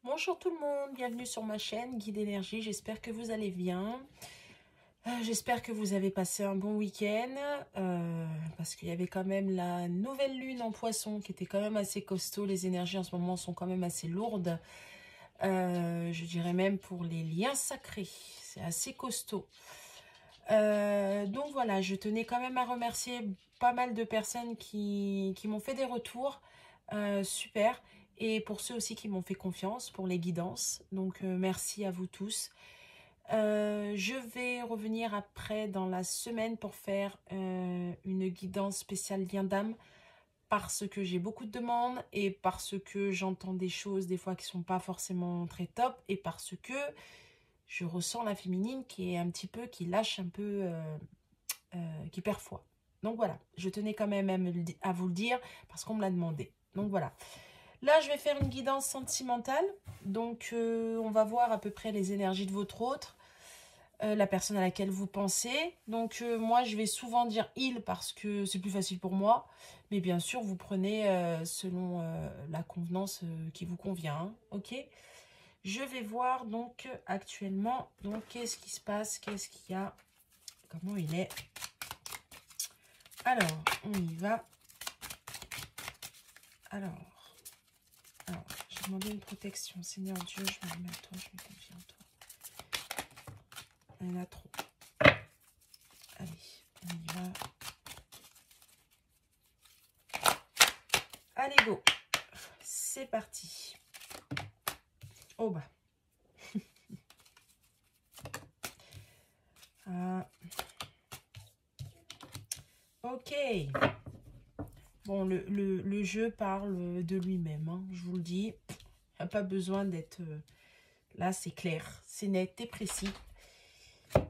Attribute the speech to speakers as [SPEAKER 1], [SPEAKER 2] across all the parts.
[SPEAKER 1] Bonjour tout le monde, bienvenue sur ma chaîne Guide Énergie, j'espère que vous allez bien. J'espère que vous avez passé un bon week-end, parce qu'il y avait quand même la nouvelle lune en poisson qui était quand même assez costaud. Les énergies en ce moment sont quand même assez lourdes, je dirais même pour les liens sacrés, c'est assez costaud. Donc voilà, je tenais quand même à remercier pas mal de personnes qui m'ont fait des retours, super. Et pour ceux aussi qui m'ont fait confiance pour les guidances. Donc merci à vous tous. Je vais revenir après dans la semaine pour faire une guidance spéciale lien d'âme parce que j'ai beaucoup de demandes et parce que j'entends des choses des fois qui sont pas forcément très top et parce que je ressens la féminine qui est un petit peu, qui lâche un peu, qui perd foi. Donc voilà, je tenais quand même à vous le dire parce qu'on me l'a demandé. Donc voilà. Là, je vais faire une guidance sentimentale. Donc, on va voir à peu près les énergies de votre autre, la personne à laquelle vous pensez. Donc, moi, je vais souvent dire il parce que c'est plus facile pour moi. Mais bien sûr, vous prenez selon la convenance qui vous convient. Hein, ok. Je vais voir donc actuellement. Donc, qu'est-ce qui se passe? Qu'est-ce qu'il y a? Comment il est? Alors, on y va. Alors, j'ai demandé une protection. Seigneur Dieu, je me remets à toi, je me confie en toi. Il y en a trop. Allez, on y va. Allez, go. C'est parti. Oh bah. Ah. Ok. Bon, le jeu parle de lui-même, hein, je vous le dis. Il n'y a pas besoin d'être... là, c'est clair, c'est net et précis.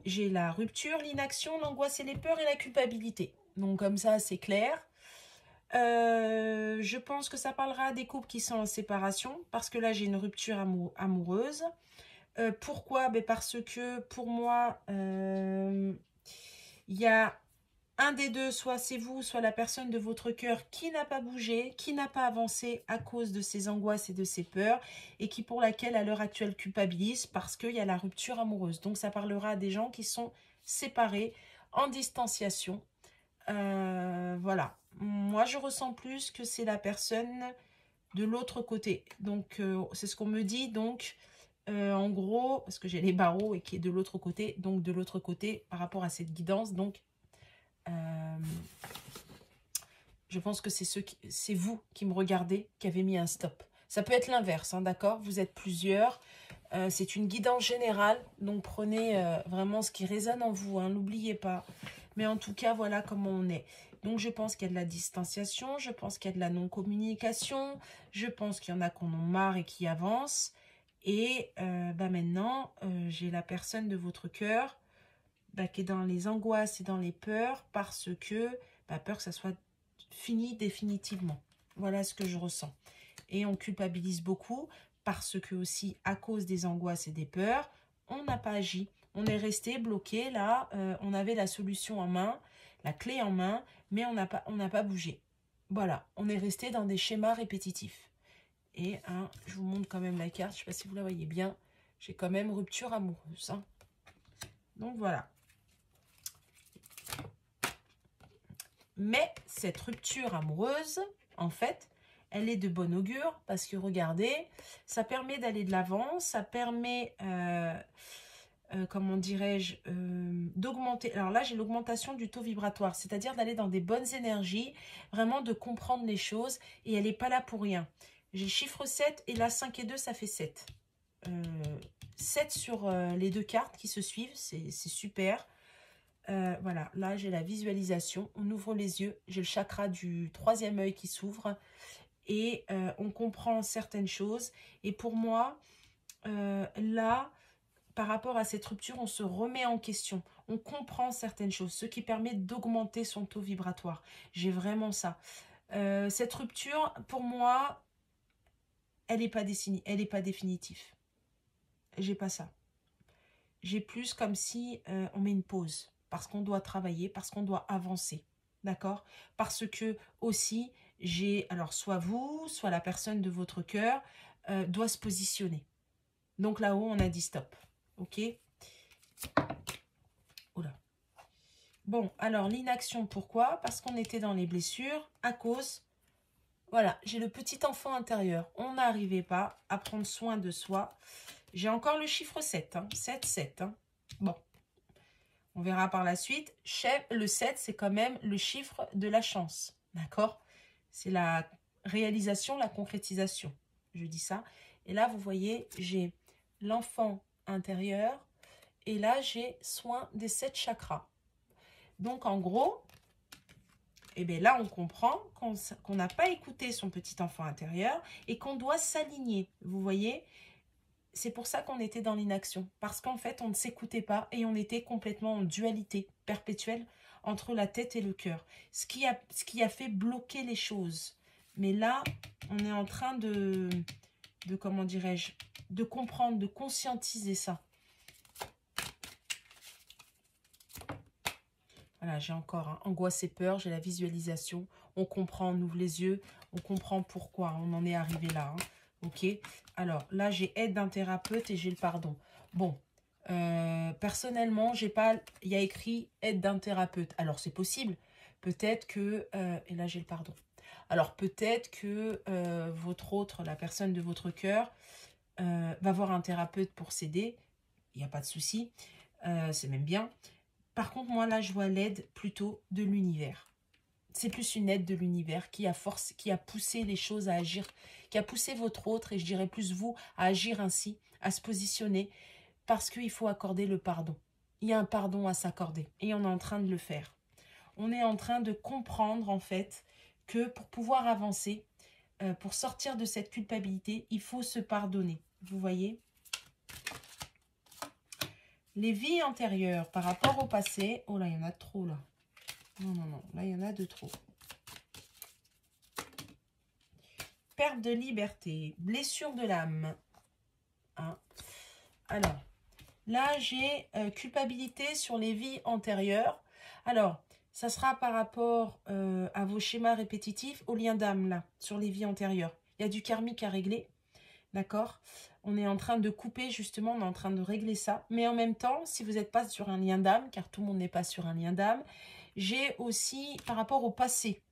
[SPEAKER 1] J'ai la rupture, l'inaction, l'angoisse et les peurs et la culpabilité. Donc comme ça, c'est clair. Je pense que ça parlera des couples qui sont en séparation, parce que là, j'ai une rupture amoureuse. Pourquoi? Parce que pour moi, il y a un des deux, soit c'est vous, soit la personne de votre cœur qui n'a pas bougé, qui n'a pas avancé à cause de ses angoisses et de ses peurs, et qui pour laquelle à l'heure actuelle culpabilise parce qu'il y a la rupture amoureuse. Donc ça parlera à des gens qui sont séparés, en distanciation. Voilà. Moi, je ressens plus que c'est la personne de l'autre côté. Donc, c'est ce qu'on me dit. Donc, en gros, parce que j'ai les barreaux et qui est de l'autre côté. Donc, de l'autre côté, par rapport à cette guidance, donc, je pense que c'est vous qui me regardez qui avez mis un stop. Ça peut être l'inverse, hein, d'accord? Vous êtes plusieurs. C'est une guidance générale. Donc, prenez vraiment ce qui résonne en vous. Hein, n'oubliez pas. Mais en tout cas, voilà comment on est. Donc, je pense qu'il y a de la distanciation. Je pense qu'il y a de la non-communication. Je pense qu'il y en a qui en ont marre et qui avancent. Et maintenant, j'ai la personne de votre cœur qui est dans les angoisses et dans les peurs parce que peur que ça soit fini définitivement. Voilà ce que je ressens. Et on culpabilise beaucoup parce que aussi, à cause des angoisses et des peurs, on n'a pas agi. On est resté bloqué là, on avait la solution en main, la clé en main, mais on n'a pas bougé. Voilà, on est resté dans des schémas répétitifs. Et je vous montre quand même la carte, je ne sais pas si vous la voyez bien, j'ai quand même rupture amoureuse. Hein. Donc voilà. Mais cette rupture amoureuse, en fait, elle est de bon augure parce que regardez, ça permet d'aller de l'avant, ça permet, comment dirais-je, d'augmenter. Alors là, j'ai l'augmentation du taux vibratoire, c'est-à-dire d'aller dans des bonnes énergies, vraiment de comprendre les choses et elle n'est pas là pour rien. J'ai chiffre 7 et là 5 et 2, ça fait 7. 7 sur les deux cartes qui se suivent, c'est super. Voilà, là j'ai la visualisation, on ouvre les yeux, j'ai le chakra du troisième œil qui s'ouvre et on comprend certaines choses. Et pour moi, là, par rapport à cette rupture, on se remet en question, on comprend certaines choses, ce qui permet d'augmenter son taux vibratoire. J'ai vraiment ça. Cette rupture, pour moi, elle n'est pas définitive. J'ai pas ça. J'ai plus comme si on met une pause parce qu'on doit travailler, parce qu'on doit avancer, d'accord? Parce que aussi, j'ai, alors soit vous, soit la personne de votre cœur, doit se positionner. Donc là-haut, on a dit stop. Ok? Oula. Bon, alors l'inaction, pourquoi? Parce qu'on était dans les blessures, à cause... Voilà, j'ai le petit enfant intérieur. On n'arrivait pas à prendre soin de soi. J'ai encore le chiffre 7. 7, 7. Bon, on verra par la suite. Le 7, c'est quand même le chiffre de la chance. D'accord? C'est la réalisation, la concrétisation. Je dis ça. Et là, vous voyez, j'ai l'enfant intérieur. Et là, j'ai soin des 7 chakras. Donc, en gros... Et bien là, on comprend qu'on n'a pas écouté son petit enfant intérieur et qu'on doit s'aligner. Vous voyez, c'est pour ça qu'on était dans l'inaction. Parce qu'en fait, on ne s'écoutait pas et on était complètement en dualité perpétuelle entre la tête et le cœur. Ce qui a fait bloquer les choses. Mais là, on est en train de comment dirais-je, de comprendre, de conscientiser ça. Voilà, j'ai encore angoisse et peur, j'ai la visualisation. On comprend, on ouvre les yeux, on comprend pourquoi on en est arrivé là. Ok, alors là, j'ai aide d'un thérapeute et j'ai le pardon. Bon, personnellement, j'ai pas... Il y a écrit aide d'un thérapeute. Alors, c'est possible. Peut-être que... et là, j'ai le pardon. Alors, peut-être que la personne de votre cœur, va voir un thérapeute pour s'aider. Il n'y a pas de souci. C'est même bien. Par contre, moi, là, je vois l'aide plutôt de l'univers. C'est plus une aide de l'univers qui a poussé les choses à agir, qui a poussé votre autre, et je dirais plus vous, à agir ainsi, à se positionner, parce qu'il faut accorder le pardon. Il y a un pardon à s'accorder, et on est en train de le faire. On est en train de comprendre, en fait, que pour pouvoir avancer, pour sortir de cette culpabilité, il faut se pardonner. Vous voyez ? Les vies antérieures par rapport au passé. Oh là, il y en a trop là. Non, non, non. Là, il y en a de trop. Perte de liberté. Blessure de l'âme. Hein. Alors, là, j'ai culpabilité sur les vies antérieures. Alors, ça sera par rapport à vos schémas répétitifs, au lien d'âme, là, sur les vies antérieures. Il y a du karmique à régler. D'accord? On est en train de couper, justement, on est en train de régler ça. Mais en même temps, si vous n'êtes pas sur un lien d'âme, car tout le monde n'est pas sur un lien d'âme, j'ai aussi, par rapport au passé,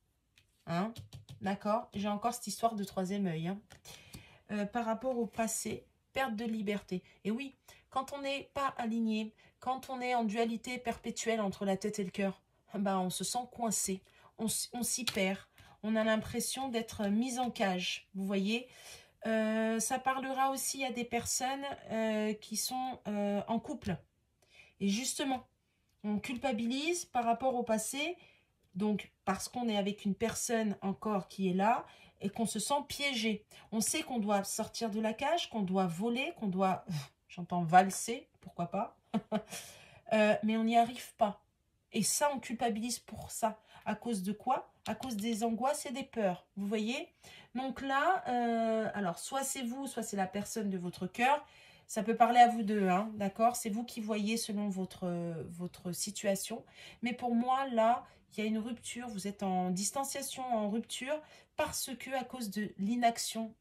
[SPEAKER 1] hein, d'accord? J'ai encore cette histoire de troisième œil. Hein. Par rapport au passé, perte de liberté. Et oui, quand on n'est pas aligné, quand on est en dualité perpétuelle entre la tête et le cœur, ben, on se sent coincé, on s'y perd, on a l'impression d'être mis en cage, vous voyez? Ça parlera aussi à des personnes qui sont en couple. Et justement, on culpabilise par rapport au passé, donc parce qu'on est avec une personne encore qui est là et qu'on se sent piégé. On sait qu'on doit sortir de la cage, qu'on doit voler, qu'on doit, j'entends valser, pourquoi pas, mais on n'y arrive pas. Et ça, on culpabilise pour ça. À cause de quoi? À cause des angoisses et des peurs. Vous voyez? Donc là, alors, soit c'est vous, soit c'est la personne de votre cœur. Ça peut parler à vous deux, hein, d'accord? C'est vous qui voyez selon votre situation. Mais pour moi, là, il y a une rupture. Vous êtes en distanciation, en rupture, parce que à cause de l'inaction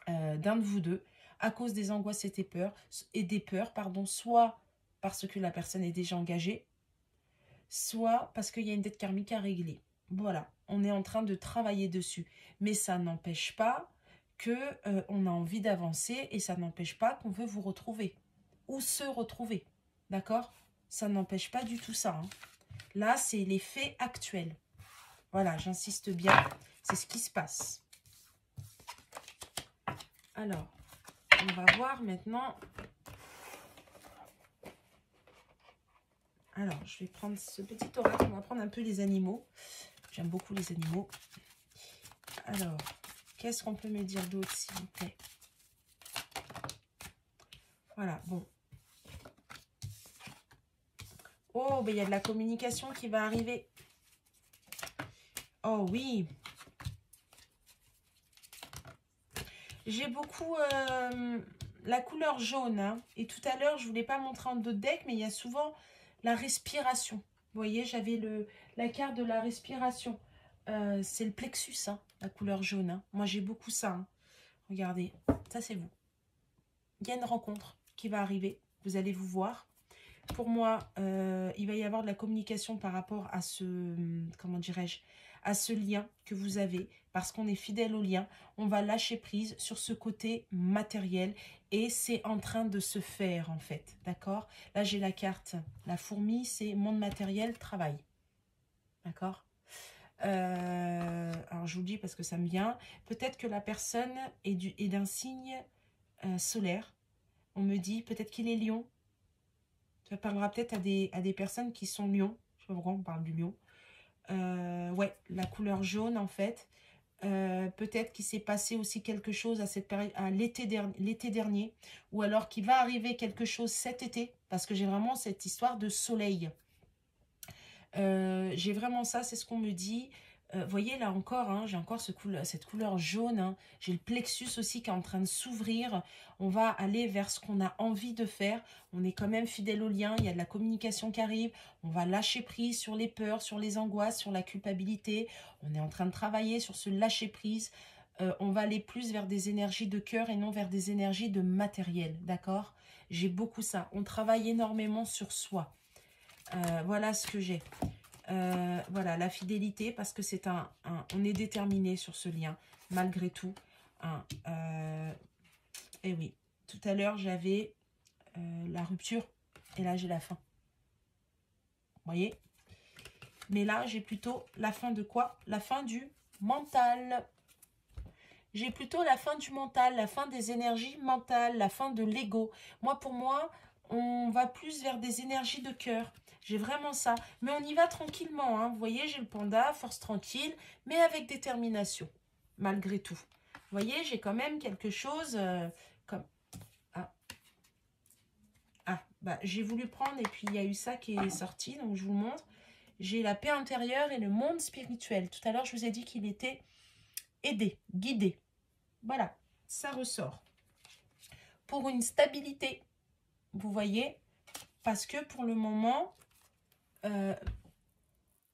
[SPEAKER 1] d'un de vous deux, à cause des angoisses et des peurs, pardon, soit parce que la personne est déjà engagée, soit parce qu'il y a une dette karmique à régler. Voilà, on est en train de travailler dessus. Mais ça n'empêche pas qu'on a envie d'avancer et ça n'empêche pas qu'on veut vous retrouver ou se retrouver. D'accord? Ça n'empêche pas du tout ça. Hein. Là, c'est les faits actuels. Voilà, j'insiste bien. C'est ce qui se passe. Alors, on va voir maintenant... Alors, je vais prendre ce petit oracle. On va prendre un peu les animaux. J'aime beaucoup les animaux. Alors, qu'est-ce qu'on peut me dire d'autre, s'il vous plaît? Voilà, bon. Oh, ben il y a de la communication qui va arriver. Oh oui. J'ai beaucoup la couleur jaune. Hein. Et tout à l'heure, je ne voulais pas montrer en d'autres decks, mais il y a souvent la respiration. Vous voyez, j'avais la carte de la respiration. C'est le plexus, hein, la couleur jaune. Hein. Moi, j'ai beaucoup ça. Hein. Regardez, ça c'est vous. Il y a une rencontre qui va arriver. Vous allez vous voir. Pour moi, il va y avoir de la communication par rapport à ce, comment dirais-je, à ce lien que vous avez, parce qu'on est fidèle au lien. On va lâcher prise sur ce côté matériel et c'est en train de se faire en fait, d'accord? Là, j'ai la carte, la fourmi, c'est monde matériel, travail, d'accord? Alors, je vous le dis parce que ça me vient. Peut-être que la personne est d'un signe solaire. On me dit, peut-être qu'il est lion. Ça parlera peut-être à des personnes qui sont lions. Je sais pas pourquoi on parle du lion. Ouais, la couleur jaune en fait. Peut-être qu'il s'est passé aussi quelque chose à cette période, à l'été dernier. Ou alors qu'il va arriver quelque chose cet été. Parce que j'ai vraiment cette histoire de soleil. J'ai vraiment ça, c'est ce qu'on me dit. Voyez là encore, hein, j'ai encore cette couleur jaune. Hein. J'ai le plexus aussi qui est en train de s'ouvrir. On va aller vers ce qu'on a envie de faire. On est quand même fidèle au lien. Il y a de la communication qui arrive. On va lâcher prise sur les peurs, sur les angoisses, sur la culpabilité. On est en train de travailler sur ce lâcher prise. On va aller plus vers des énergies de cœur et non vers des énergies de matériel. D'accord? J'ai beaucoup ça. On travaille énormément sur soi. Voilà ce que j'ai. Voilà, la fidélité, parce que c'est on est déterminé sur ce lien, malgré tout. Et oui, tout à l'heure, j'avais la rupture, et là, j'ai la fin. Vous voyez? Mais là, j'ai plutôt la fin de quoi? La fin du mental. J'ai plutôt la fin du mental, la fin des énergies mentales, la fin de l'ego. Moi, pour moi, on va plus vers des énergies de cœur. J'ai vraiment ça. Mais on y va tranquillement. Hein. Vous voyez, j'ai le panda, force tranquille, mais avec détermination, malgré tout. Vous voyez, j'ai quand même quelque chose comme... bah, j'ai voulu prendre et puis il y a eu ça qui est sorti, donc je vous le montre. J'ai la paix intérieure et le monde spirituel. Tout à l'heure, je vous ai dit qu'il était aidé, guidé. Voilà, ça ressort. Pour une stabilité, vous voyez, parce que pour le moment,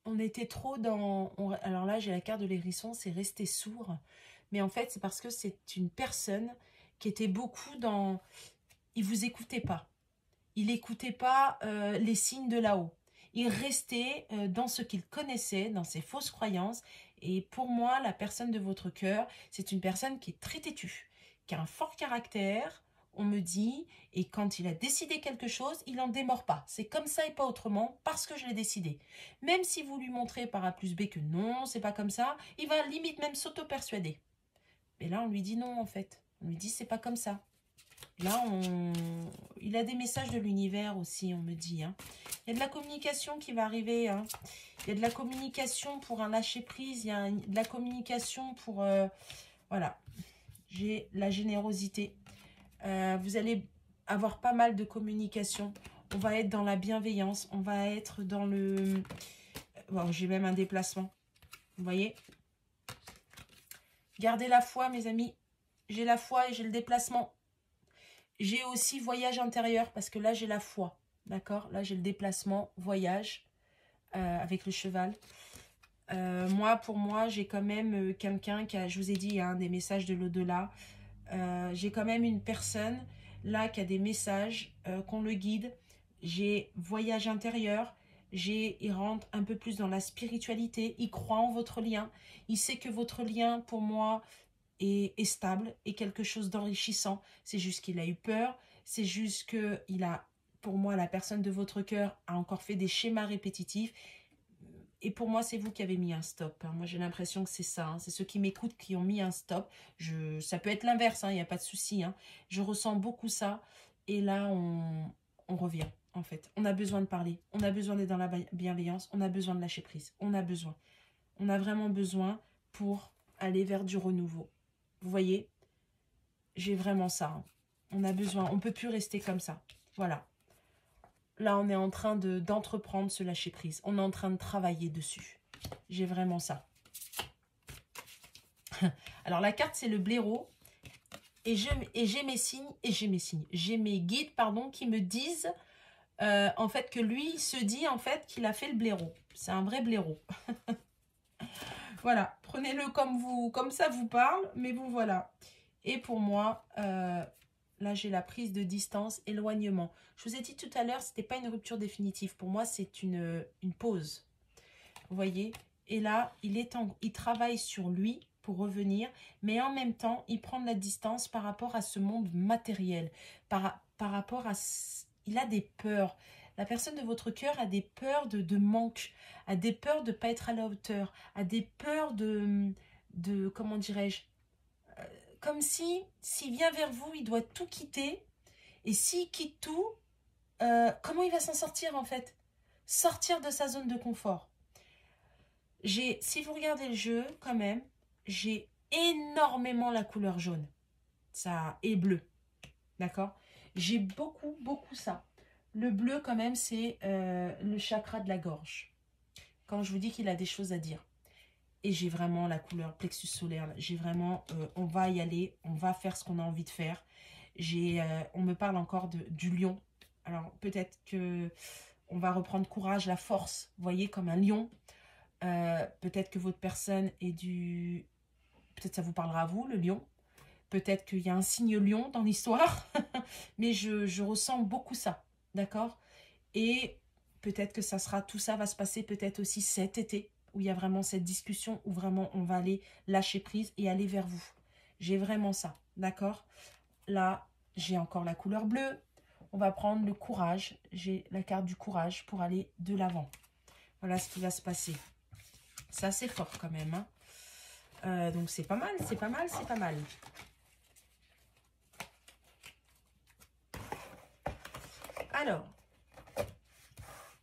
[SPEAKER 1] on était trop dans... alors là, j'ai la carte de l'hérisson, c'est rester sourd. Mais en fait, c'est parce que c'est une personne qui était beaucoup dans... Il ne vous écoutait pas. Il n'écoutait pas les signes de là-haut. Il restait dans ce qu'il connaissait, dans ses fausses croyances. Et pour moi, la personne de votre cœur, c'est une personne qui est très têtue, qui a un fort caractère, on me dit, et quand il a décidé quelque chose, il n'en démord pas. C'est comme ça et pas autrement, parce que je l'ai décidé. Même si vous lui montrez par A plus B que non, c'est pas comme ça, il va limite même s'auto-persuader. Mais là, on lui dit non, en fait. On lui dit, c'est pas comme ça. Là, il a des messages de l'univers aussi, on me dit. Hein. Il y a de la communication qui va arriver. Hein. Il y a de la communication pour un lâcher-prise. Il y a de la communication pour... voilà. J'ai la générosité. Vous allez avoir pas mal de communication. On va être dans la bienveillance. On va être dans le... Bon, j'ai même un déplacement. Vous voyez? Gardez la foi, mes amis. J'ai la foi et j'ai le déplacement. J'ai aussi voyage intérieur parce que là, j'ai la foi. D'accord? Là, j'ai le déplacement, voyage avec le cheval. Pour moi, j'ai quand même quelqu'un qui a, je vous ai dit, hein, des messages de l'au-delà. J'ai quand même une personne là qui a des messages, qu'on le guide. J'ai voyage intérieur. Il rentre un peu plus dans la spiritualité. Il croit en votre lien. Il sait que votre lien, pour moi, est stable et quelque chose d'enrichissant. C'est juste qu'il a eu peur, c'est juste que il a, pour moi, la personne de votre cœur a encore fait des schémas répétitifs. Et pour moi, c'est vous qui avez mis un stop. Hein. Moi, j'ai l'impression que c'est ça. Hein. C'est ceux qui m'écoutent qui ont mis un stop. Ça peut être l'inverse, il n'y a pas de souci. Hein. Je ressens beaucoup ça. Et là, on revient, en fait. On a besoin de parler. On a besoin d'être dans la bienveillance. On a besoin de lâcher prise. On a besoin. On a vraiment besoin pour aller vers du renouveau. Vous voyez, j'ai vraiment ça. Hein. On a besoin, on ne peut plus rester comme ça. Voilà. Là, on est en train d'entreprendre ce lâcher-prise. On est en train de travailler dessus. J'ai vraiment ça. Alors, la carte, c'est le blaireau. Et j'ai mes signes, j'ai mes guides, pardon, qui me disent, en fait, que lui, il se dit, en fait, qu'il a fait le blaireau. C'est un vrai blaireau. Voilà, prenez-le comme ça vous parle, mais bon, voilà. Et pour moi, là, j'ai la prise de distance, éloignement. Je vous ai dit tout à l'heure, ce n'était pas une rupture définitive. Pour moi, c'est une pause. Vous voyez? Et là, il travaille sur lui pour revenir, mais en même temps, il prend de la distance par rapport à ce monde matériel. Par rapport à... Il a des peurs. La personne de votre cœur a des peurs de manque, a des peurs de ne pas être à la hauteur, a des peurs de comment dirais-je, comme si, s'il vient vers vous, il doit tout quitter. Et s'il quitte tout, comment il va s'en sortir en fait? Sortir de sa zone de confort. Si vous regardez le jeu, quand même, j'ai énormément la couleur jaune. Ça est bleu. D'accord? J'ai beaucoup, beaucoup ça. Le bleu, quand même, c'est le chakra de la gorge. Quand je vous dis qu'il a des choses à dire. Et j'ai vraiment la couleur plexus solaire. J'ai vraiment, on va y aller, on va faire ce qu'on a envie de faire. On me parle encore du lion. Alors, peut-être que on va reprendre courage, la force. Vous voyez, comme un lion. Peut-être que votre personne est du... Peut-être ça vous parlera à vous, le lion. Peut-être qu'il y a un signe lion dans l'histoire. Mais je ressens beaucoup ça. D'accord? Et peut-être que tout ça va se passer peut-être aussi cet été. Où il y a vraiment cette discussion. Où vraiment on va aller lâcher prise et aller vers vous. J'ai vraiment ça. D'accord? Là, j'ai encore la couleur bleue. On va prendre le courage. J'ai la carte du courage pour aller de l'avant. Voilà ce qui va se passer. C'est assez fort quand même. Hein. Donc c'est pas mal, c'est pas mal, c'est pas mal.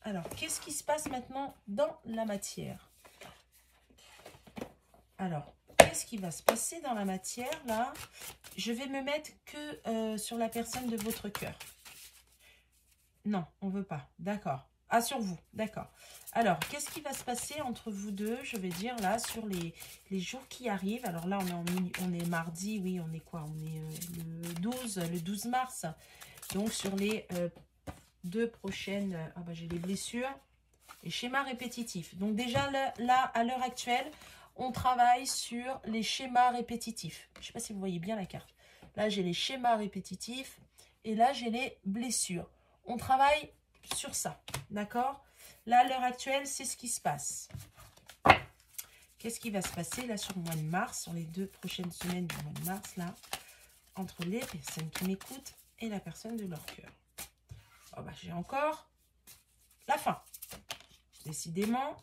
[SPEAKER 1] Alors qu'est-ce qui se passe maintenant dans la matière? Alors, qu'est-ce qui va se passer dans la matière là? Je vais me mettre que sur la personne de votre cœur. Non, on ne veut pas. D'accord. Ah, sur vous. D'accord. Alors, qu'est-ce qui va se passer entre vous deux? Je vais dire là, sur les jours qui arrivent. Alors là, on est mardi. Oui, on est quoi? On est le 12 mars. Donc, sur les 2 prochaines... ah bah, j'ai les blessures. Les schémas répétitifs. Donc, déjà, là à l'heure actuelle, on travaille sur les schémas répétitifs. Je ne sais pas si vous voyez bien la carte. Là, j'ai les schémas répétitifs. Et là, j'ai les blessures. On travaille sur ça, d'accord? Là, à l'heure actuelle, c'est ce qui se passe. Qu'est-ce qui va se passer là sur le mois de mars, sur les 2 prochaines semaines du mois de mars, là, entre les personnes qui m'écoutent et la personne de leur cœur? Oh bah, j'ai encore la fin. Décidément.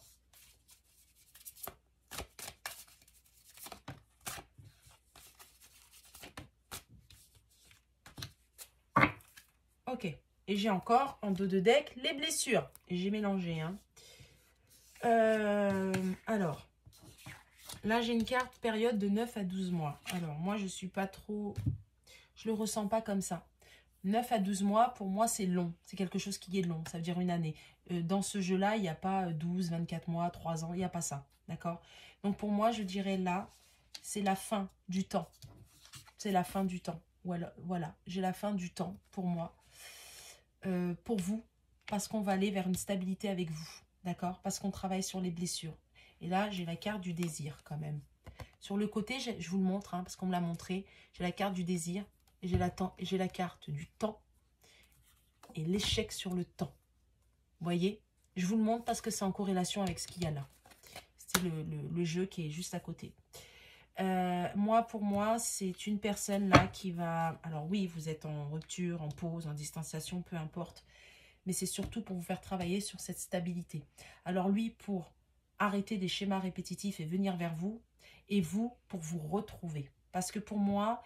[SPEAKER 1] Ok. Et j'ai encore, en dos de deck, les blessures. Et j'ai mélangé. Hein. Alors, là, j'ai une carte période de 9 à 12 mois. Alors, moi, je suis pas trop... Je le ressens pas comme ça. 9 à 12 mois, pour moi, c'est long. C'est quelque chose qui est long. Ça veut dire une année. Dans ce jeu-là, il n'y a pas 12, 24 mois, 3 ans. Il n'y a pas ça. D'accord? Donc, pour moi, je dirais là, c'est la fin du temps. C'est la fin du temps. Voilà. J'ai la fin du temps pour moi. Pour vous, parce qu'on va aller vers une stabilité avec vous, d'accord? Parce qu'on travaille sur les blessures. Et là, j'ai la carte du désir quand même. Sur le côté, je vous le montre, hein, parce qu'on me l'a montré, j'ai la carte du désir, et j'ai la carte du temps, et l'échec sur le temps. Vous voyez? Je vous le montre parce que c'est en corrélation avec ce qu'il y a là. C'est le jeu qui est juste à côté. Pour moi, c'est une personne là qui va... Alors oui, vous êtes en rupture, en pause, en distanciation, peu importe. Mais c'est surtout pour vous faire travailler sur cette stabilité. Alors lui, pour arrêter des schémas répétitifs et venir vers vous. Et vous, pour vous retrouver. Parce que pour moi,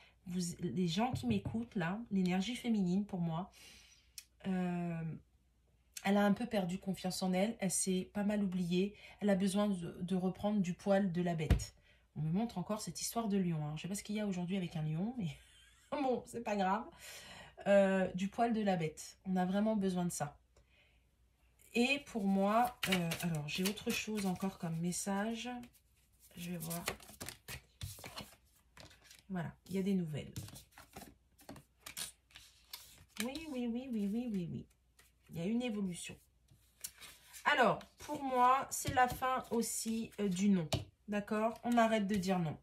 [SPEAKER 1] les gens qui m'écoutent là, l'énergie féminine pour moi, elle a un peu perdu confiance en elle. Elle s'est pas mal oubliée. Elle a besoin de reprendre du poil de la bête. On me montre encore cette histoire de lion. Hein. Je ne sais pas ce qu'il y a aujourd'hui avec un lion, mais bon, c'est pas grave. Du poil de la bête. On a vraiment besoin de ça. Et pour moi, alors j'ai autre chose encore comme message. Je vais voir. Voilà, il y a des nouvelles. Oui. Il y a une évolution. Alors, pour moi, c'est la fin aussi du non. D'accord? On arrête de dire non.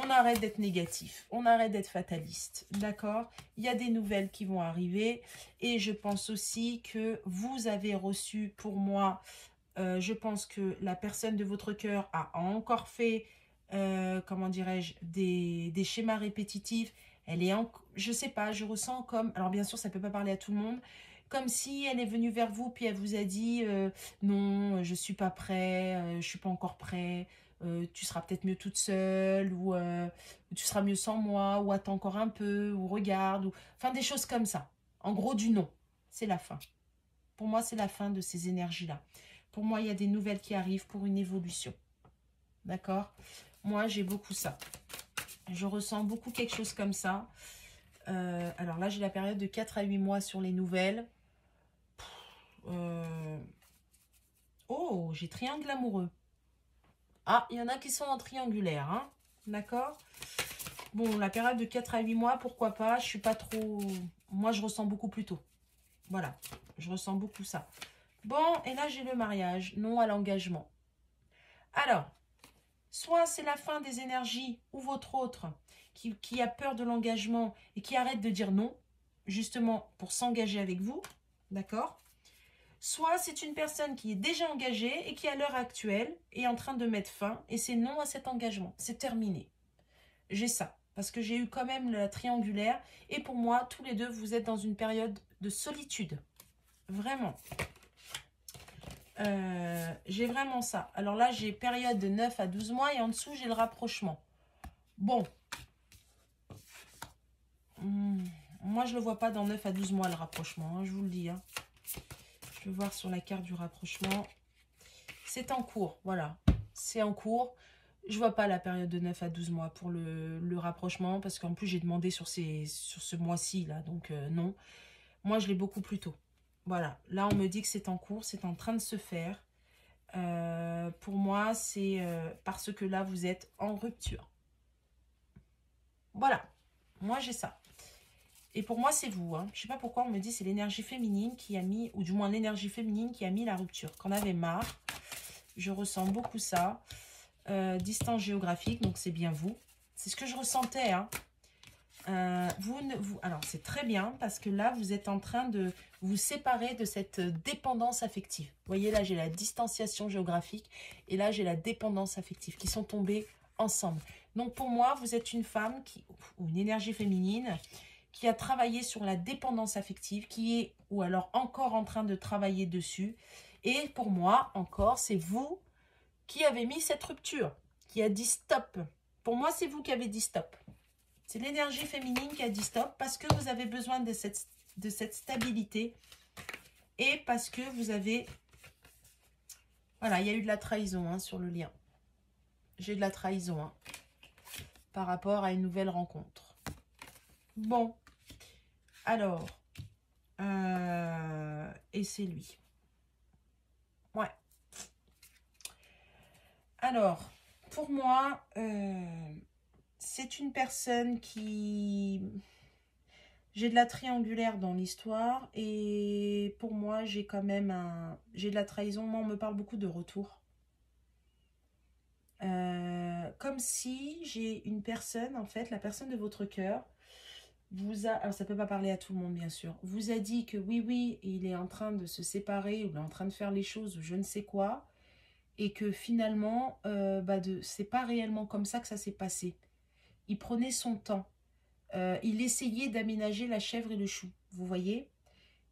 [SPEAKER 1] On arrête d'être négatif, on arrête d'être fataliste, d'accord? Il y a des nouvelles qui vont arriver et je pense aussi que vous avez reçu pour moi, je pense que la personne de votre cœur a encore fait, comment dirais-je, des schémas répétitifs. Elle est, je sais pas, je ressens comme, alors bien sûr ça ne peut pas parler à tout le monde, comme si elle est venue vers vous puis elle vous a dit non, je suis pas prêt, je suis pas encore prêt. Tu seras peut-être mieux toute seule, ou tu seras mieux sans moi, ou attends encore un peu, ou regarde, ou enfin des choses comme ça. En gros, du non. C'est la fin. Pour moi, c'est la fin de ces énergies-là. Pour moi, il y a des nouvelles qui arrivent pour une évolution. D'accord? Moi, j'ai beaucoup ça. Je ressens beaucoup quelque chose comme ça. Alors là, j'ai la période de 4 à 8 mois sur les nouvelles. Oh, j'ai triangle amoureux. Ah, il y en a qui sont en triangulaire, hein. D'accord? Bon, la période de 4 à 8 mois, pourquoi pas? Je suis pas trop... Moi, je ressens beaucoup plus tôt. Voilà, je ressens beaucoup ça. Bon, et là, j'ai le mariage, non à l'engagement. Alors, soit c'est la fin des énergies ou votre autre qui a peur de l'engagement et qui arrête de dire non, justement pour s'engager avec vous, d'accord? Soit c'est une personne qui est déjà engagée et qui à l'heure actuelle est en train de mettre fin et c'est non à cet engagement. C'est terminé. J'ai ça parce que j'ai eu quand même la triangulaire et pour moi, tous les deux, vous êtes dans une période de solitude. Vraiment. J'ai vraiment ça. Alors là, j'ai période de 9 à 12 mois et en dessous, j'ai le rapprochement. Bon. Moi, je ne le vois pas dans 9 à 12 mois, le rapprochement, hein, je vous le dis. Hein. Je vais voir sur la carte du rapprochement. C'est en cours, voilà. C'est en cours. Je ne vois pas la période de 9 à 12 mois pour le rapprochement, parce qu'en plus, j'ai demandé sur ce mois-ci, là, donc non. Moi, je l'ai beaucoup plus tôt. Voilà, là, on me dit que c'est en cours, c'est en train de se faire. Pour moi, c'est parce que là, vous êtes en rupture. Voilà, moi, j'ai ça. Et pour moi, c'est vous. Hein. Je ne sais pas pourquoi on me dit c'est l'énergie féminine qui a mis, ou du moins l'énergie féminine qui a mis la rupture. Qu'on avait marre. Je ressens beaucoup ça. Distance géographique, donc c'est bien vous. C'est ce que je ressentais. Hein. Alors, c'est très bien parce que là, vous êtes en train de vous séparer de cette dépendance affective. Vous voyez, là, j'ai la distanciation géographique et là, j'ai la dépendance affective qui sont tombées ensemble. Donc, pour moi, vous êtes une femme ou une énergie féminine qui a travaillé sur la dépendance affective, qui est, ou alors encore en train de travailler dessus. Et pour moi, encore, c'est vous qui avez mis cette rupture, qui a dit stop. Pour moi, c'est vous qui avez dit stop. C'est l'énergie féminine qui a dit stop parce que vous avez besoin de cette stabilité et parce que vous avez... Voilà, il y a eu de la trahison hein, sur le lien. J'ai de la trahison hein, par rapport à une nouvelle rencontre. Bon, alors, et c'est lui. Ouais. Alors, pour moi, c'est une personne qui... J'ai de la triangulaire dans l'histoire et pour moi, j'ai quand même j'ai de la trahison. Moi, on me parle beaucoup de retour. Comme si j'ai une personne, en fait, la personne de votre cœur, vous a... Alors, ça ne peut pas parler à tout le monde, bien sûr. Vous a dit que oui, il est en train de se séparer ou il est en train de faire les choses ou je ne sais quoi. Et que finalement, c'est pas réellement comme ça que ça s'est passé. Il prenait son temps. Il essayait d'aménager la chèvre et le chou, vous voyez?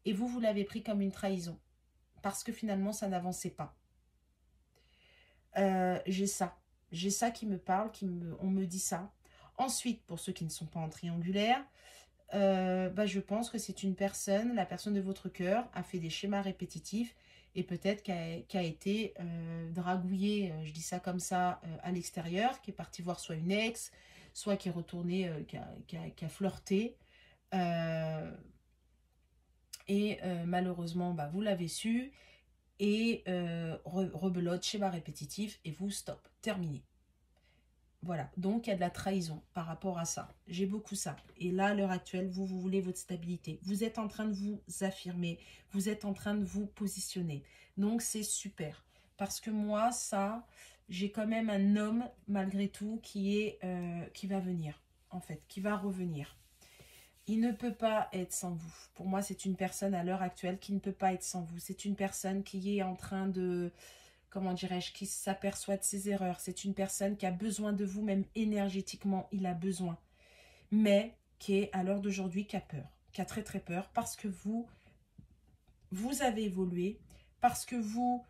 [SPEAKER 1] Et vous l'avez pris comme une trahison. Parce que finalement, ça n'avançait pas. J'ai ça. J'ai ça qui me parle, on me dit ça. Ensuite, pour ceux qui ne sont pas en triangulaire, je pense que c'est une personne, la personne de votre cœur, a fait des schémas répétitifs et peut-être qu'a été dragouillée, je dis ça comme ça, à l'extérieur, qui est parti voir soit une ex, soit qui est retourné, qui a flirté. Malheureusement, vous l'avez su. Et rebelote, schéma répétitif, et vous, stop, terminé. Voilà, donc il y a de la trahison par rapport à ça. J'ai beaucoup ça. Et là, à l'heure actuelle, vous voulez votre stabilité. Vous êtes en train de vous affirmer. Vous êtes en train de vous positionner. Donc, c'est super. Parce que moi, ça, j'ai quand même un homme, malgré tout, qui va venir, en fait, qui va revenir. Il ne peut pas être sans vous. Pour moi, c'est une personne à l'heure actuelle qui ne peut pas être sans vous. C'est une personne qui est en train de, comment dirais-je, qui s'aperçoit de ses erreurs. C'est une personne qui a besoin de vous, même énergétiquement, il a besoin. Mais qui est, à l'heure d'aujourd'hui, qui a peur. Qui a très très peur parce que vous avez évolué, parce que vous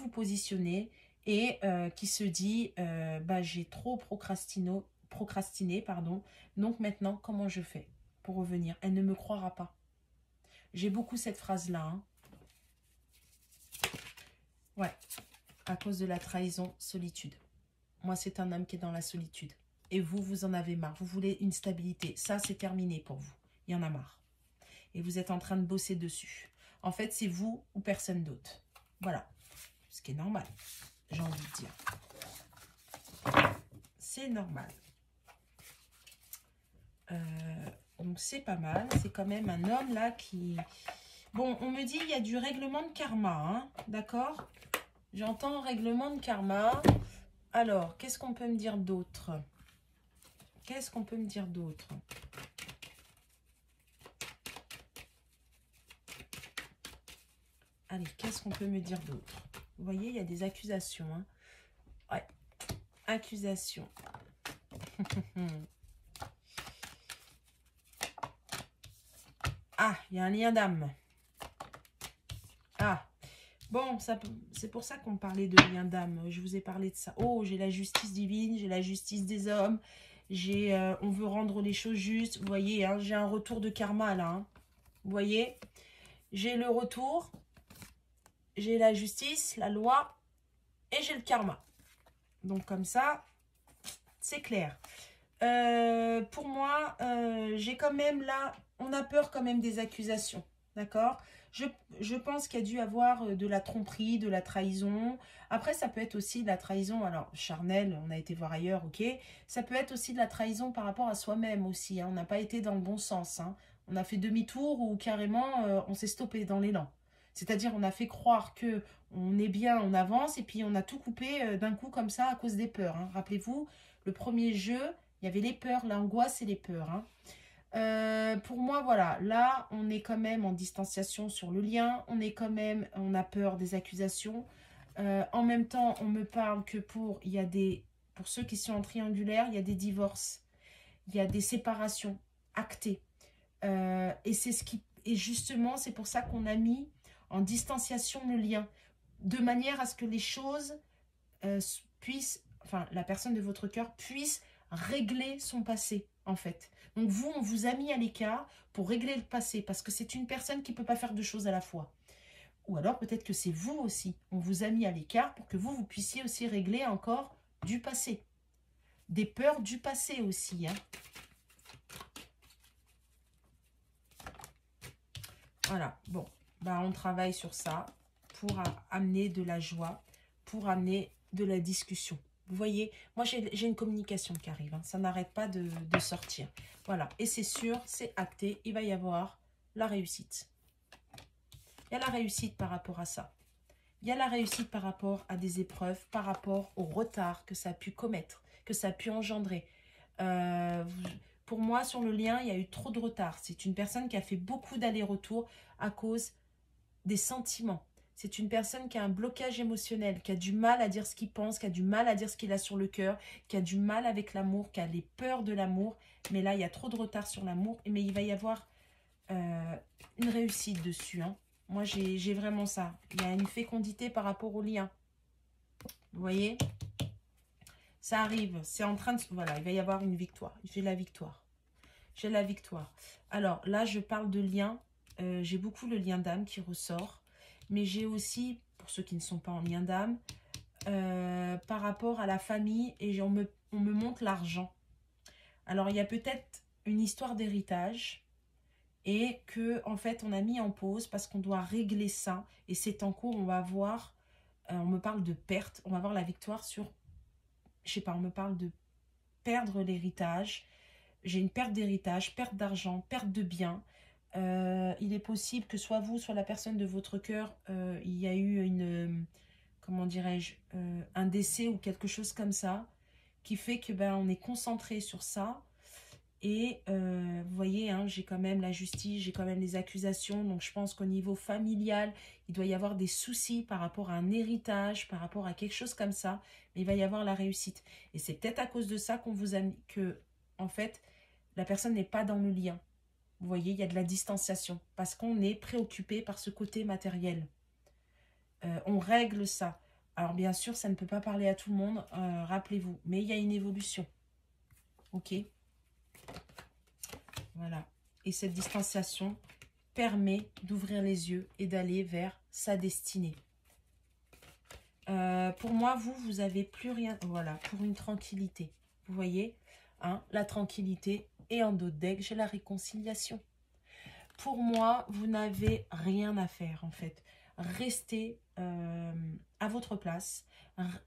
[SPEAKER 1] positionnez et qui se dit, bah, j'ai trop procrastiné, pardon. Donc maintenant, comment je fais pour revenir? Elle ne me croira pas. J'ai beaucoup cette phrase-là. Hein. Ouais, à cause de la trahison, solitude. Moi, c'est un homme qui est dans la solitude. Et vous, vous en avez marre. Vous voulez une stabilité. Ça, c'est terminé pour vous. Il y en a marre. Et vous êtes en train de bosser dessus. En fait, c'est vous ou personne d'autre. Voilà. Ce qui est normal, j'ai envie de dire. C'est normal. Donc, c'est pas mal. C'est quand même un homme, là, qui... Bon, on me dit il y a du règlement de karma, hein, d'accord? J'entends règlement de karma. Alors, qu'est-ce qu'on peut me dire d'autre? Qu'est-ce qu'on peut me dire d'autre? Allez, qu'est-ce qu'on peut me dire d'autre? Vous voyez, il y a des accusations. Hein. Ouais, accusations. Ah, il y a un lien d'âme. Ah, bon, c'est pour ça qu'on parlait de lien d'âme. Je vous ai parlé de ça. Oh, j'ai la justice divine, j'ai la justice des hommes. On veut rendre les choses justes. Vous voyez, hein, j'ai un retour de karma là. Hein. Vous voyez, j'ai le retour, j'ai la justice, la loi et j'ai le karma. Donc comme ça, c'est clair. Pour moi, j'ai quand même là, on a peur quand même des accusations, d'accord? Je pense qu'il y a dû avoir de la tromperie, de la trahison. Après, ça peut être aussi de la trahison, alors charnelle, on a été voir ailleurs, ok? Ça peut être aussi de la trahison par rapport à soi-même aussi, hein. On n'a pas été dans le bon sens, hein. On a fait demi-tour ou carrément, on s'est stoppé dans l'élan. C'est-à-dire, on a fait croire que on est bien, on avance, et puis on a tout coupé d'un coup comme ça à cause des peurs, hein. Rappelez-vous, le premier jeu, il y avait les peurs, l'angoisse et les peurs. Hein. Pour moi, voilà, là, on est quand même en distanciation sur le lien. On a peur des accusations. En même temps, on me parle que pour ceux qui sont en triangulaire, il y a des divorces, il y a des séparations actées. Et justement, c'est pour ça qu'on a mis en distanciation le lien, de manière à ce que les choses puissent, enfin, la personne de votre cœur puisse régler son passé, en fait. Donc vous, on vous a mis à l'écart pour régler le passé, parce que c'est une personne qui ne peut pas faire deux choses à la fois. Ou alors peut-être que c'est vous aussi. On vous a mis à l'écart pour que vous puissiez aussi régler encore du passé. Des peurs du passé aussi. Hein. Voilà, bon, bah, on travaille sur ça pour amener de la joie, pour amener de la discussion. Vous voyez, moi j'ai une communication qui arrive, hein. Ça n'arrête pas de sortir. Voilà, et c'est sûr, c'est acté, il va y avoir la réussite. Il y a la réussite par rapport à ça. Il y a la réussite par rapport à des épreuves, par rapport au retard que ça a pu commettre, que ça a pu engendrer. Pour moi, sur le lien, il y a eu trop de retard. C'est une personne qui a fait beaucoup d'allers-retours à cause des sentiments. C'est une personne qui a un blocage émotionnel, qui a du mal à dire ce qu'il pense, qui a du mal à dire ce qu'il a sur le cœur, qui a du mal avec l'amour, qui a les peurs de l'amour. Mais là, il y a trop de retard sur l'amour. Mais il va y avoir une réussite dessus. Hein. Moi, j'ai vraiment ça. Il y a une fécondité par rapport au lien. Vous voyez ? Ça arrive. C'est en train de... Voilà, il va y avoir une victoire. J'ai la victoire. J'ai la victoire. Alors, là, je parle de lien. J'ai beaucoup le lien d'âme qui ressort. Mais j'ai aussi, pour ceux qui ne sont pas en lien d'âme, par rapport à la famille, et on me montre l'argent. Alors, il y a peut-être une histoire d'héritage et que en fait, on a mis en pause parce qu'on doit régler ça. Et c'est en cours, on va voir, on me parle de perte, on va voir la victoire sur, je sais pas, on me parle de perdre l'héritage. J'ai une perte d'héritage, perte d'argent, perte de biens. Il est possible que soit vous, soit la personne de votre cœur, il y a eu comment dirais-je, un décès ou quelque chose comme ça, qui fait que on est concentré sur ça. Et vous voyez, hein, j'ai quand même la justice, j'ai quand même les accusations. Donc je pense qu'au niveau familial, il doit y avoir des soucis par rapport à un héritage, par rapport à quelque chose comme ça. Mais il va y avoir la réussite. Et c'est peut-être à cause de ça qu'on vous a mis que, en fait, la personne n'est pas dans le lien. Vous voyez, il y a de la distanciation. Parce qu'on est préoccupé par ce côté matériel. On règle ça. Alors bien sûr, ça ne peut pas parler à tout le monde, rappelez-vous. Mais il y a une évolution. Ok ? Voilà. Et cette distanciation permet d'ouvrir les yeux et d'aller vers sa destinée. Pour moi, vous avez plus rien. Voilà, pour une tranquillité. Vous voyez, hein, la tranquillité. Et en dos de deck, j'ai la réconciliation. Pour moi, vous n'avez rien à faire, en fait. Restez à votre place.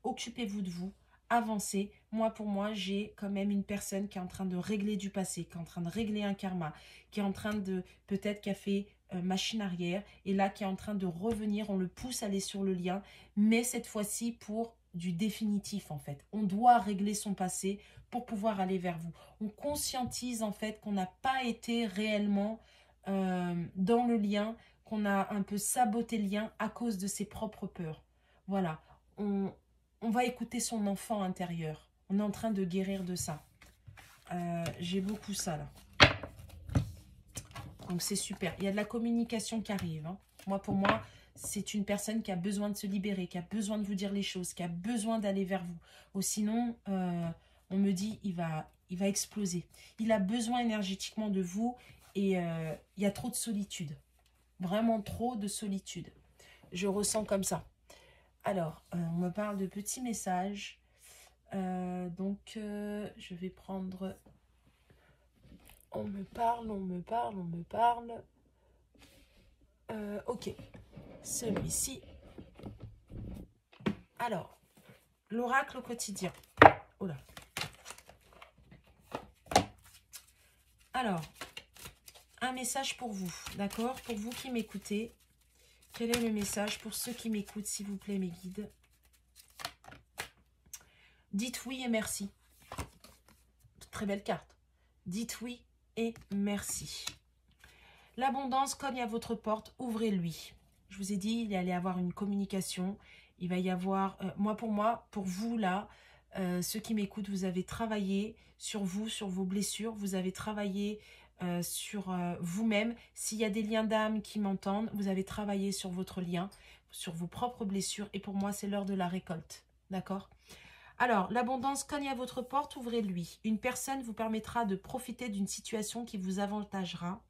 [SPEAKER 1] Occupez-vous de vous. Avancez. Moi, pour moi, j'ai quand même une personne qui est en train de régler du passé, qui est en train de régler un karma, qui est en train de, peut-être qui a fait machine arrière, et là, qui est en train de revenir. On le pousse à aller sur le lien, mais cette fois-ci pour du définitif, en fait. On doit régler son passé pour pouvoir aller vers vous. On conscientise, en fait, qu'on n'a pas été réellement dans le lien, qu'on a un peu saboté le lien à cause de ses propres peurs. Voilà, on va écouter son enfant intérieur. On est en train de guérir de ça. J'ai beaucoup ça là. Donc c'est super. Il y a de la communication qui arrive. Hein. Pour moi, c'est une personne qui a besoin de se libérer, qui a besoin de vous dire les choses, qui a besoin d'aller vers vous. Ou sinon, on me dit, il va exploser. Il a besoin énergétiquement de vous. Et il y a trop de solitude. Vraiment trop de solitude. Je ressens comme ça. Alors, on me parle de petits messages. Je vais prendre... On me parle. Ok. Celui-ci. Alors, l'oracle au quotidien. Oh là. Alors... Un message pour vous, d'accord? Pour vous qui m'écoutez, quel est le message pour ceux qui m'écoutent, s'il vous plaît, mes guides? Dites oui et merci. Très belle carte. Dites oui et merci. L'abondance cogne à votre porte, ouvrez-lui. Je vous ai dit, il allait y avoir une communication. Il va y avoir, pour vous là, ceux qui m'écoutent, vous avez travaillé sur vous, sur vos blessures, vous avez travaillé sur vous-même. S'il y a des liens d'âme qui m'entendent, vous avez travaillé sur votre lien, sur vos propres blessures. Et pour moi, c'est l'heure de la récolte. D'accord? Alors, l'abondance cogne à votre porte, ouvrez-lui. Une personne vous permettra de profiter d'une situation qui vous avantagera.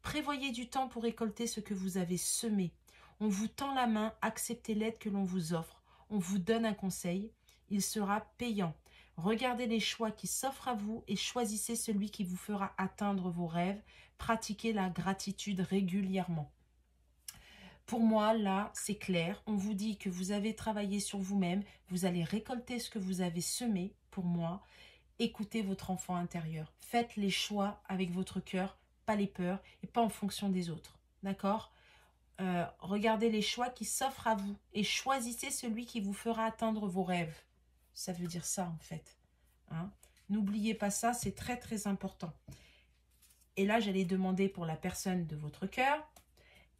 [SPEAKER 1] Prévoyez du temps pour récolter ce que vous avez semé. On vous tend la main, acceptez l'aide que l'on vous offre. On vous donne un conseil, il sera payant. Regardez les choix qui s'offrent à vous et choisissez celui qui vous fera atteindre vos rêves. Pratiquez la gratitude régulièrement. Pour moi, là, c'est clair. On vous dit que vous avez travaillé sur vous-même. Vous allez récolter ce que vous avez semé. Pour moi, écoutez votre enfant intérieur. Faites les choix avec votre cœur, pas les peurs et pas en fonction des autres. D'accord ? Regardez les choix qui s'offrent à vous et choisissez celui qui vous fera atteindre vos rêves. Ça veut dire ça, en fait. Hein? N'oubliez pas ça, c'est très, très important. Et là, j'allais demander pour la personne de votre cœur,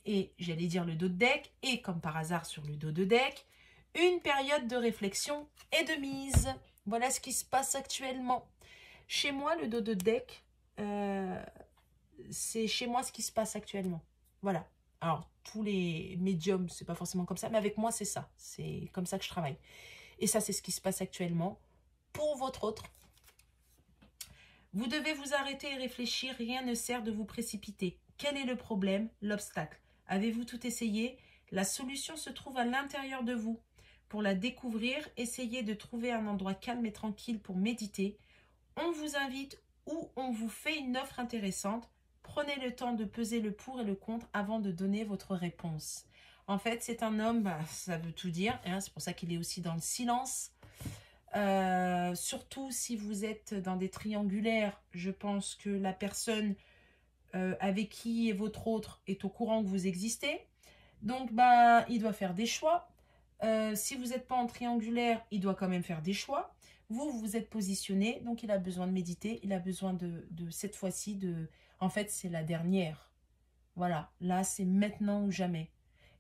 [SPEAKER 1] et j'allais dire le dos de deck, et comme par hasard sur le dos de deck, une période de réflexion et de mise. Voilà ce qui se passe actuellement. Chez moi, le dos de deck, c'est chez moi ce qui se passe actuellement. Voilà. Alors, tous les médiums, c'est pas forcément comme ça, mais avec moi, c'est ça. C'est comme ça que je travaille. Et ça, c'est ce qui se passe actuellement pour votre autre. Vous devez vous arrêter et réfléchir. Rien ne sert de vous précipiter. Quel est le problème, l'obstacle? Avez-vous tout essayé? La solution se trouve à l'intérieur de vous. Pour la découvrir, essayez de trouver un endroit calme et tranquille pour méditer. On vous invite ou on vous fait une offre intéressante. Prenez le temps de peser le pour et le contre avant de donner votre réponse. En fait, c'est un homme, ça veut tout dire, hein, c'est pour ça qu'il est aussi dans le silence. Surtout si vous êtes dans des triangulaires, je pense que la personne avec qui est votre autre est au courant que vous existez. Donc, il doit faire des choix. Si vous n'êtes pas en triangulaire, il doit quand même faire des choix. Vous, vous vous êtes positionné, donc il a besoin de méditer. Il a besoin de cette fois-ci, en fait, c'est la dernière. Voilà, là, c'est maintenant ou jamais.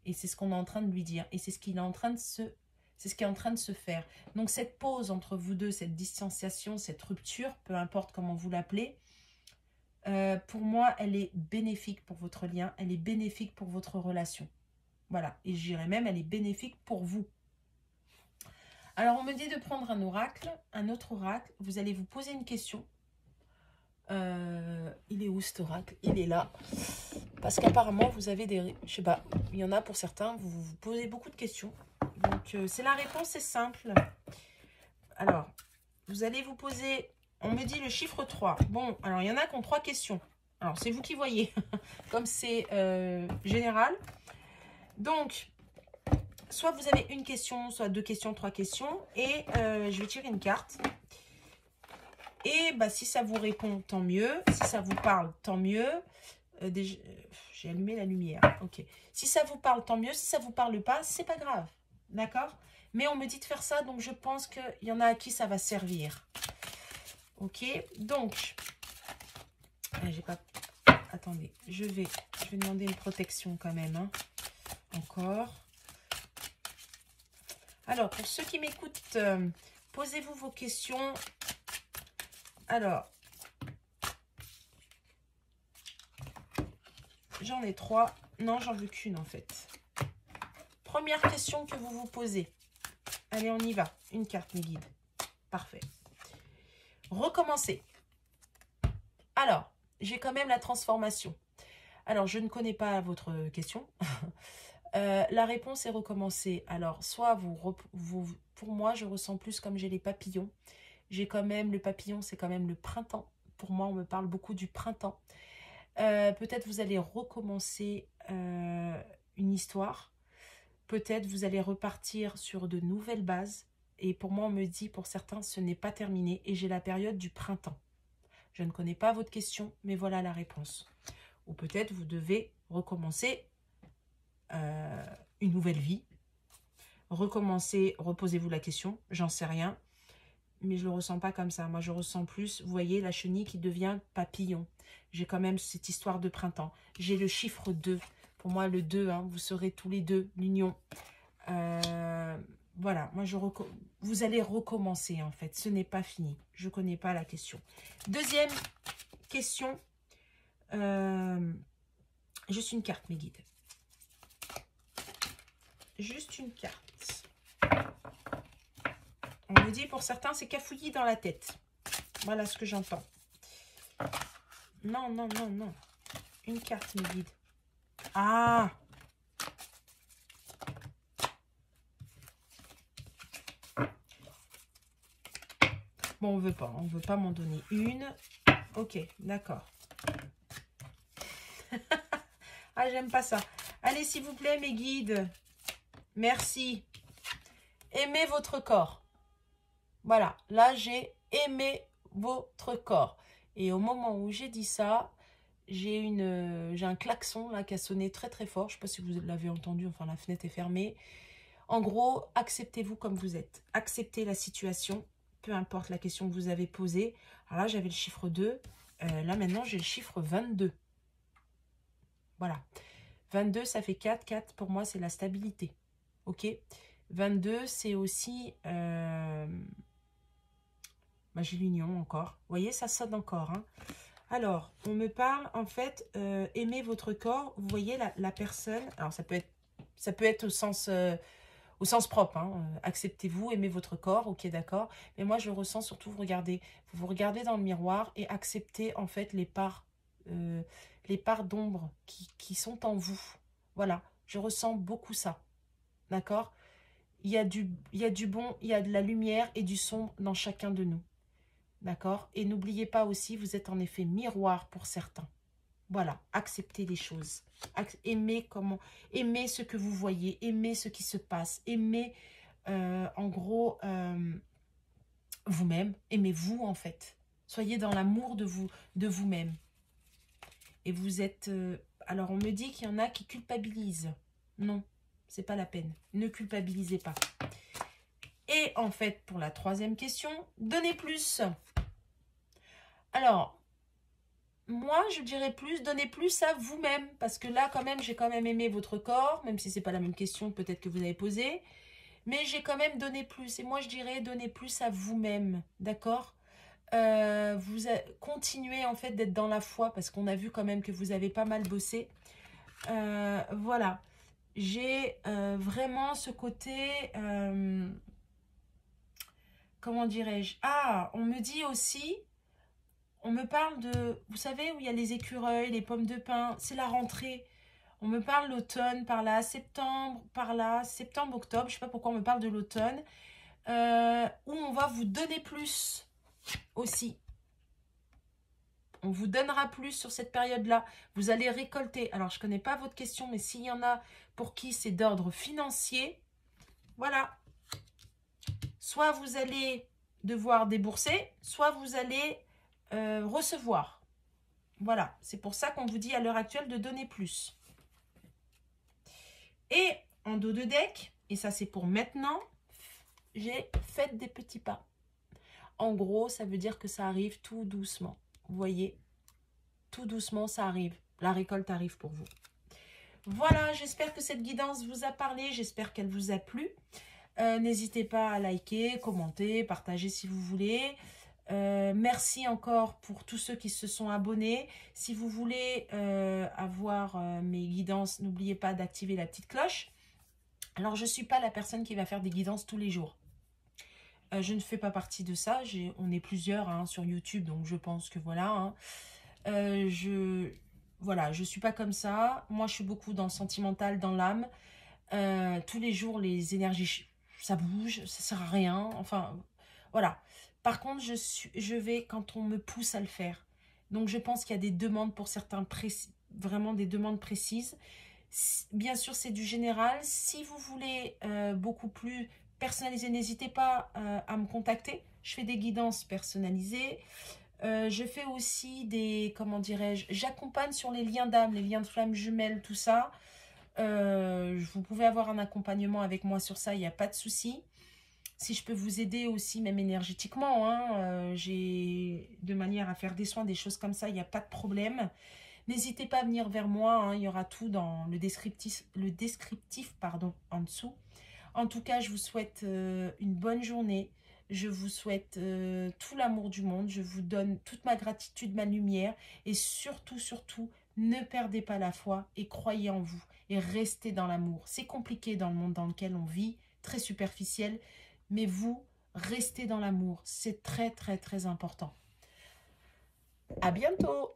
[SPEAKER 1] Et c'est ce qu'on est en train de lui dire. Et c'est ce qu'il est en train de c'est ce qui est en train de se faire. Donc, cette pause entre vous deux, cette distanciation, cette rupture, peu importe comment vous l'appelez, pour moi, elle est bénéfique pour votre lien. Elle est bénéfique pour votre relation. Voilà. Et je dirais même, elle est bénéfique pour vous. Alors, on me dit de prendre un oracle, un autre oracle. Vous allez vous poser une question. Il est où cet oracle? Il est là. Parce qu'apparemment, vous avez des... Je sais pas, il y en a pour certains, vous vous posez beaucoup de questions. Donc, c'est la réponse, c'est simple. Alors, vous allez vous poser... On me dit le chiffre 3. Bon, alors, il y en a qui ont 3 questions. Alors, c'est vous qui voyez. Comme c'est général. Donc, soit vous avez une question, soit 2 questions, 3 questions. Et je vais tirer une carte. Et bah, si ça vous répond, tant mieux. Si ça vous parle, tant mieux. J'ai allumé la lumière. Ok. Si ça vous parle, tant mieux. Si ça vous parle pas, c'est pas grave. D'accord? Mais on me dit de faire ça, donc je pense qu'il y en a à qui ça va servir. Ok. Donc, j'ai pas... Attendez, je vais demander une protection quand même. Hein. Encore. Alors, pour ceux qui m'écoutent, posez-vous vos questions. Alors, j'en ai 3. Non, j'en veux qu'une en fait. Première question que vous vous posez. Allez, on y va. Une carte, mes guides. Parfait. Recommencer. Alors, j'ai quand même la transformation. Alors, je ne connais pas votre question. La réponse est recommencer. Alors, soit pour moi, je ressens plus comme j'ai les papillons. J'ai quand même, le papillon, c'est quand même le printemps. Pour moi, on me parle beaucoup du printemps. Peut-être vous allez recommencer une histoire. Peut-être vous allez repartir sur de nouvelles bases. Et pour moi, on me dit, pour certains, ce n'est pas terminé. Et j'ai la période du printemps. Je ne connais pas votre question, mais voilà la réponse. Ou peut-être vous devez recommencer une nouvelle vie. Recommencer, reposez-vous la question, j'en sais rien. Mais je ne le ressens pas comme ça. Moi, je ressens plus, vous voyez, la chenille qui devient papillon. J'ai quand même cette histoire de printemps. J'ai le chiffre 2. Pour moi, le 2, hein, vous serez tous les deux l'union. Voilà, moi, vous allez recommencer, en fait. Ce n'est pas fini. Je ne connais pas la question. Deuxième question. Juste une carte, mes guides. Juste une carte. On me dit, pour certains, c'est cafouillis dans la tête. Voilà ce que j'entends. Non, non, non, non. Une carte, mes guides. Ah! Bon, on veut pas. On veut pas m'en donner une. Ok, d'accord. Ah, j'aime pas ça. Allez, s'il vous plaît, mes guides. Merci. Aimez votre corps. Voilà. Là, j'ai aimé votre corps. Et au moment où j'ai dit ça, j'ai un klaxon là qui a sonné très très fort. Je ne sais pas si vous l'avez entendu. Enfin, la fenêtre est fermée. En gros, acceptez-vous comme vous êtes. Acceptez la situation. Peu importe la question que vous avez posée. Alors là, j'avais le chiffre 2. Là, maintenant, j'ai le chiffre 22. Voilà. 22, ça fait 4. 4, pour moi, c'est la stabilité. Ok. 22, c'est aussi... j'ai l'union encore. Vous voyez, ça sonne encore. Hein. Alors, on me parle, en fait, aimer votre corps. Vous voyez, la personne... Alors, ça peut être au sens propre. Hein. Acceptez-vous, aimez votre corps. Ok, d'accord. Mais moi, je ressens surtout, vous regardez dans le miroir et acceptez, en fait, les parts d'ombre qui sont en vous. Voilà, je ressens beaucoup ça. D'accord? Il y a du bon, il y a de la lumière et du sombre dans chacun de nous. D'accord? Et n'oubliez pas aussi, vous êtes en effet miroir pour certains. Voilà, acceptez les choses. Aimez ce que vous voyez, aimez ce qui se passe, aimez en gros vous-même, aimez-vous en fait. Soyez dans l'amour de vous-même. Et vous êtes... alors on me dit qu'il y en a qui culpabilisent. Non, c'est pas la peine. Ne culpabilisez pas. Et en fait, pour la troisième question, donnez plus. Alors, moi, je dirais plus, donnez plus à vous-même. Parce que là, quand même, j'ai quand même aimé votre corps, même si c'est pas la même question peut-être que vous avez posée. Mais j'ai quand même donné plus. Et moi, je dirais donner plus à vous-même. D'accord? Continuez en fait d'être dans la foi parce qu'on a vu quand même que vous avez pas mal bossé. Voilà. J'ai vraiment ce côté... comment dirais-je? Ah, on me dit aussi... On me parle de... Vous savez où il y a les écureuils, les pommes de pin. C'est la rentrée. On me parle l'automne par là, septembre par là, septembre, octobre. Je ne sais pas pourquoi on me parle de l'automne. Où on va vous donner plus aussi. On vous donnera plus sur cette période-là. Vous allez récolter. Alors, je ne connais pas votre question, mais s'il y en a pour qui c'est d'ordre financier, voilà. Soit vous allez devoir débourser, soit vous allez recevoir. Voilà, c'est pour ça qu'on vous dit à l'heure actuelle de donner plus. Et en dos de deck, et ça c'est pour maintenant, j'ai fait des petits pas. En gros, ça veut dire que ça arrive tout doucement. Vous voyez, tout doucement, ça arrive. La récolte arrive pour vous. Voilà, j'espère que cette guidance vous a parlé. J'espère qu'elle vous a plu. N'hésitez pas à liker, commenter, partager si vous voulez. Merci encore pour tous ceux qui se sont abonnés. Si vous voulez avoir mes guidances, n'oubliez pas d'activer la petite cloche. Alors, je ne suis pas la personne qui va faire des guidances tous les jours. Je ne fais pas partie de ça. On est plusieurs hein, sur YouTube, donc je pense que voilà. Hein. Voilà, je ne suis pas comme ça. Moi, je suis beaucoup dans le sentimental, dans l'âme. Tous les jours, les énergies, ça bouge, ça ne sert à rien. Enfin, voilà. Par contre, je vais quand on me pousse à le faire. Donc, je pense qu'il y a des demandes pour certains, vraiment des demandes précises. Bien sûr, c'est du général. Si vous voulez beaucoup plus personnalisé, n'hésitez pas à me contacter. Je fais des guidances personnalisées. Je fais aussi des, comment dirais-je, j'accompagne sur les liens d'âme, les liens de flammes jumelles, tout ça. Vous pouvez avoir un accompagnement avec moi sur ça, il n'y a pas de souci. Si je peux vous aider aussi, même énergétiquement, hein, de manière à faire des soins, des choses comme ça, il n'y a pas de problème. N'hésitez pas à venir vers moi, hein, il y aura tout dans le descriptif pardon, en dessous. En tout cas, je vous souhaite une bonne journée. Je vous souhaite tout l'amour du monde. Je vous donne toute ma gratitude, ma lumière. Et surtout, surtout, ne perdez pas la foi et croyez en vous. Et restez dans l'amour. C'est compliqué dans le monde dans lequel on vit, très superficiel. Mais vous, restez dans l'amour. C'est très, très, très important. À bientôt!